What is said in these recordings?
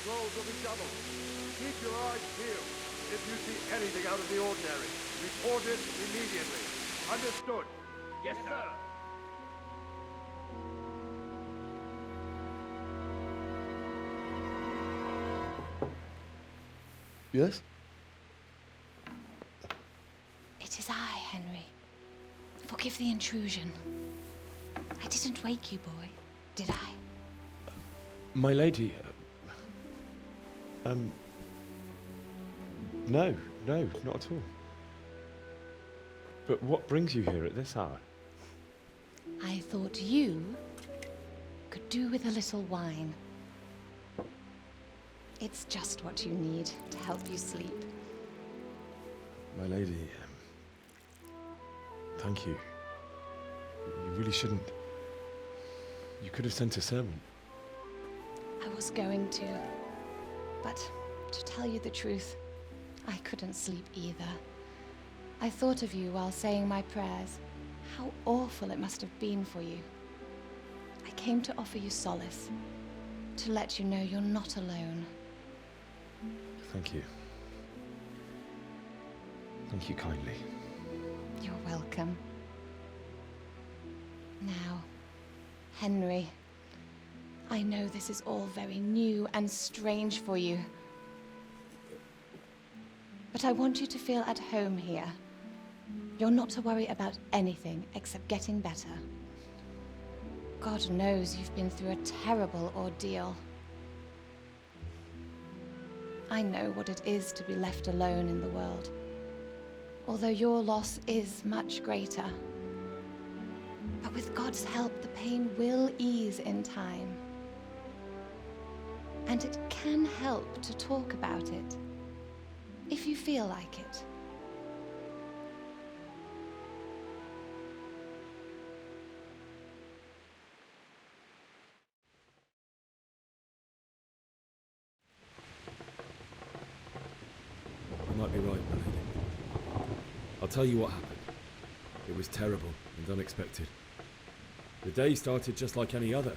patrols will be doubled. Keep your eyes peeled. If you see anything out of the ordinary, report it immediately. Understood? Yes, sir. Yes? It is I, Henry. Forgive the intrusion. I didn't wake you, boy, did I? My lady... No, not at all. But what brings you here at this hour? I thought you could do with a little wine. It's just what you need to help you sleep. My lady, thank you. You really shouldn't. You could have sent a servant. I was going to, but to tell you the truth, I couldn't sleep either. I thought of you while saying my prayers. How awful it must have been for you. I came to offer you solace, to let you know you're not alone. Thank you. Thank you kindly. You're welcome. Now, Henry, I know this is all very new and strange for you. But I want you to feel at home here. You're not to worry about anything except getting better. God knows you've been through a terrible ordeal. I know what it is to be left alone in the world, although your loss is much greater. But with God's help, the pain will ease in time. And it can help to talk about it, if you feel like it. You might be right, my lady. I'll tell you what happened. It was terrible and unexpected. The day started just like any other.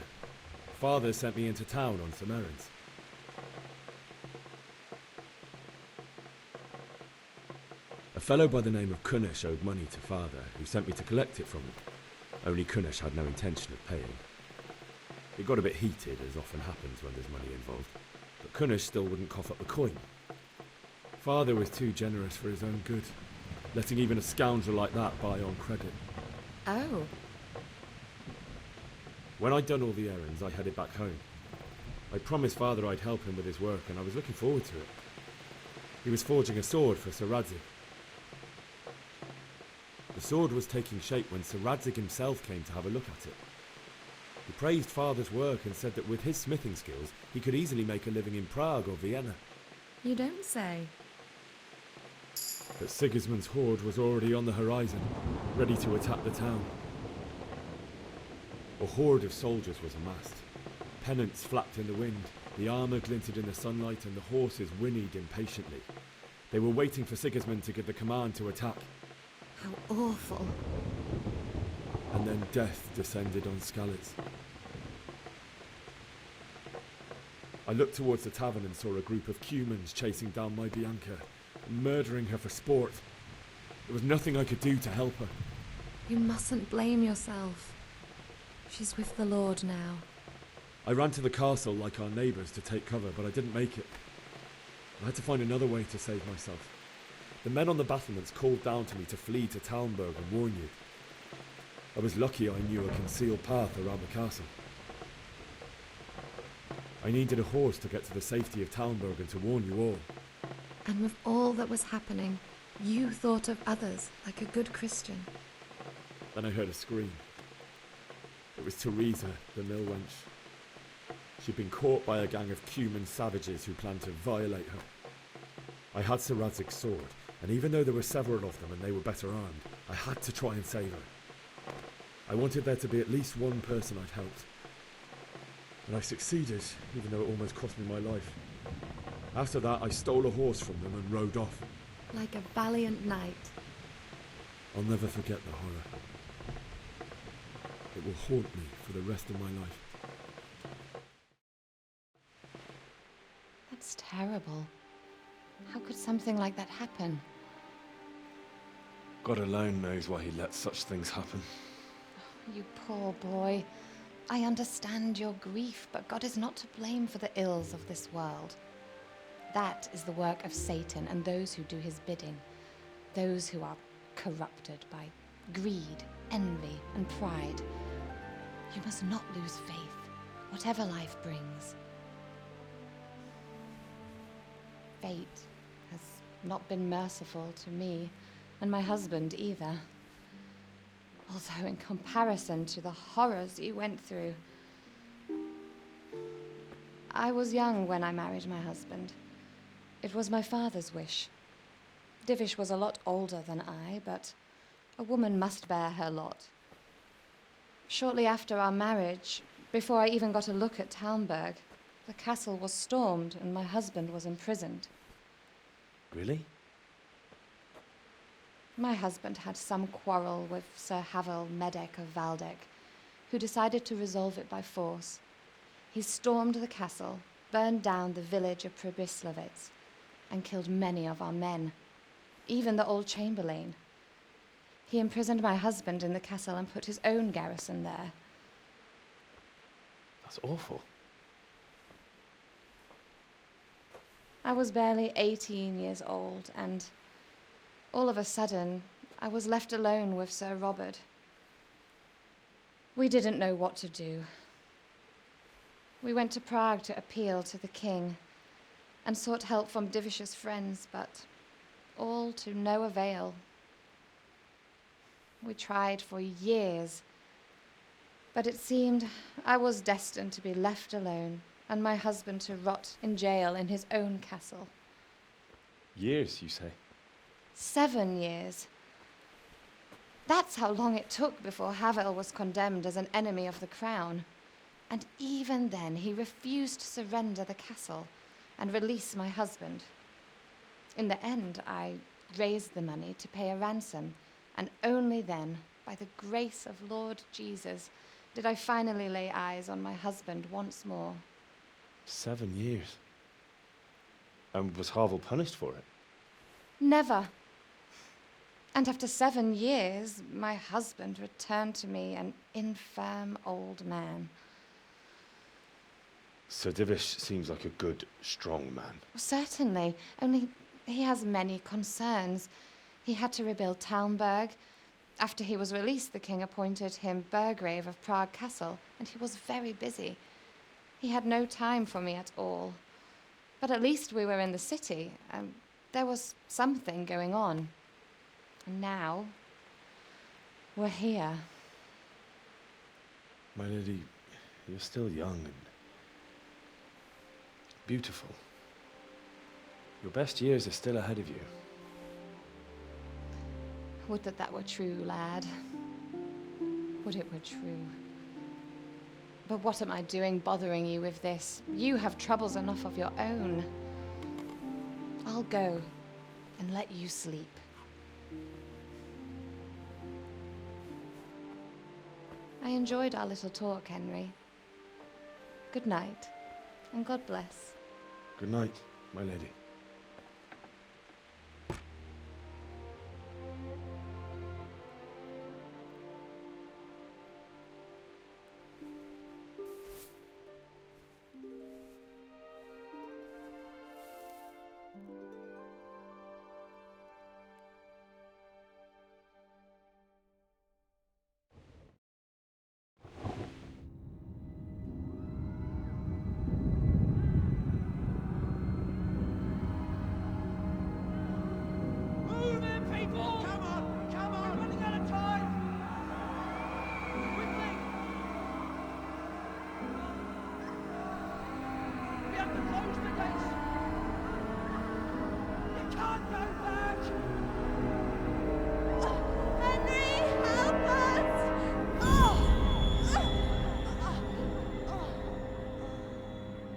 Father sent me into town on some errands. A fellow by the name of Kunnish owed money to Father, who sent me to collect it from him. Only Kunnish had no intention of paying. It got a bit heated, as often happens when there's money involved, but Kunnish still wouldn't cough up the coin. Father was too generous for his own good, letting even a scoundrel like that buy on credit. Oh. When I'd done all the errands, I headed back home. I promised Father I'd help him with his work, and I was looking forward to it. He was forging a sword for Sir Radzig. The sword was taking shape when Sir Radzig himself came to have a look at it. He praised Father's work and said that with his smithing skills, he could easily make a living in Prague or Vienna. You don't say. But Sigismund's horde was already on the horizon, ready to attack the town. A horde of soldiers was amassed. Pennants flapped in the wind, the armour glinted in the sunlight, and the horses whinnied impatiently. They were waiting for Sigismund to give the command to attack. How awful. And then death descended on Skalitz. I looked towards the tavern and saw a group of Cumans chasing down my Bianca, murdering her for sport. There was nothing I could do to help her. You mustn't blame yourself. She's with the Lord now. I ran to the castle like our neighbours to take cover, but I didn't make it. I had to find another way to save myself. The men on the battlements called down to me to flee to Talmberg and warn you. I was lucky I knew a concealed path around the castle. I needed a horse to get to the safety of Talmberg and to warn you all. And with all that was happening, you thought of others like a good Christian. Then I heard a scream. It was Teresa, the mill wench. She'd been caught by a gang of Cuman savages who planned to violate her. I had Sir Radzig's sword, and even though there were several of them and they were better armed, I had to try and save her. I wanted there to be at least one person I'd helped. And I succeeded, even though it almost cost me my life. After that, I stole a horse from them and rode off. Like a valiant knight. I'll never forget the horror. It will haunt me for the rest of my life. terrible. How could something like that happen? God alone knows why he lets such things happen. You poor boy. I understand your grief, but God is not to blame for the ills of this world. That is the work of Satan and those who do his bidding. Those who are corrupted by greed, envy, and pride. You must not lose faith, whatever life brings. Fate has not been merciful to me, and my husband either. Although in comparison to the horrors you went through. I was young when I married my husband. It was my father's wish. Divish was a lot older than I, but a woman must bear her lot. Shortly after our marriage, before I even got a look at Talmberg, the castle was stormed and my husband was imprisoned. Really? My husband had some quarrel with Sir Havel Medek of Valdek, who decided to resolve it by force. He stormed the castle, burned down the village of Pribyslavitz, and killed many of our men, even the old chamberlain. He imprisoned my husband in the castle and put his own garrison there. That's awful. I was barely 18 years old, and all of a sudden, I was left alone with Sir Robert. We didn't know what to do. We went to Prague to appeal to the king and sought help from Divish's friends, but all to no avail. We tried for years, but it seemed I was destined to be left alone and my husband to rot in jail in his own castle. Years, you say? 7 years. That's how long it took before Havel was condemned as an enemy of the crown. And even then, he refused to surrender the castle and release my husband. In the end, I raised the money to pay a ransom, and only then, by the grace of Lord Jesus, did I finally lay eyes on my husband once more. 7 years. And was Havel punished for it? Never. And after 7 years, my husband returned to me an infirm old man. Sir Divish seems like a good, strong man. Certainly, only he has many concerns. He had to rebuild Talmberg. After he was released, the king appointed him Burgrave of Prague Castle, and he was very busy. He had no time for me at all. But at least we were in the city, and there was something going on. And now, we're here. My lady, you're still young and beautiful. Your best years are still ahead of you. Would that that were true, lad. Would it were true. But what am I doing bothering you with this? You have troubles enough of your own. I'll go and let you sleep. I enjoyed our little talk, Henry. Good night, and God bless. Good night, my lady.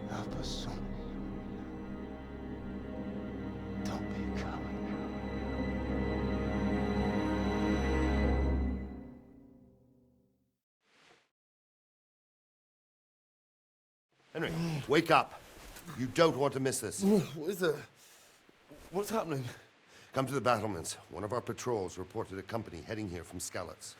Help us, son. Don't be a coward. Henry, wake up. You don't want to miss this. What is it? What's happening? Come to the battlements. One of our patrols reported a company heading here from Skalitz.